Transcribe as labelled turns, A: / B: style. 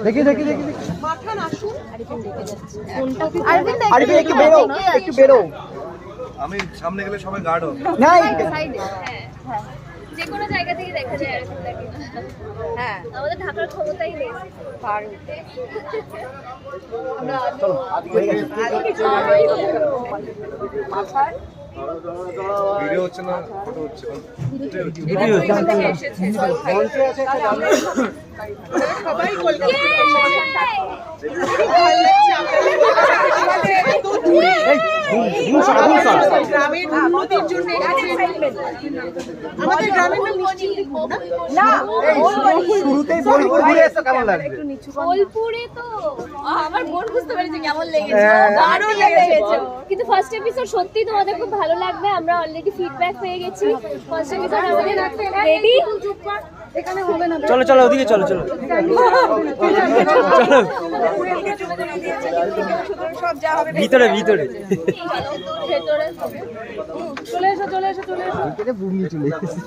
A: দেখি দেখি দেখি
B: মাঠান আসুন।
A: আরিফিন একটু বেরো, একটু বেরো।
C: আমি সামনে গেলে সবাই গার্ড হবে।
A: না
D: যে কোনো জায়গা থেকে দেখা যায় আরিফিনদাকে। হ্যাঁ, আমাদের ঢাকার ক্ষমতাই নেই।
B: আমরা
A: চলো হয়ে গেছে।
C: ভিডিও হচ্ছে না, ফটো হচ্ছে।
A: ভিডিও
B: মঞ্চে আছে একটা গান। সবাই কলকাতা থেকে এসেছে। ভালো লাগছে আপনাদের এত দূরে।
A: এই
B: গ্রামের উন্নতির জন্য আমাদের গ্রামের নাম নিশ্চিন্তপুর না?
A: শুরুতেই বোলপুর ঘুরে এসো, কেমন লাগছে?
D: বোলপুরে তো আমার বোন বুঝতে পেরেছে কেমন লেগেছে,
A: হ্যাঁ।
D: দারুণ লেগেছে। কিন্তু ফার্স্ট এপিসোড সত্যি তোমাদের খুব ভালো লাগবে। আমরা অলরেডি ফিডব্যাক পেয়ে গেছি। ফার্স্ট এপিসোড আমাদের রেডি।
B: এখানে হবে না।
A: চলো চলো ওদিকে চলো চলো চলো
B: সব যা হবে
A: ভিতরে ভিতরে
D: ভেতরে
B: চলে এসো চলে এসো চলে এসো।
A: বুমি চলে এসেছে।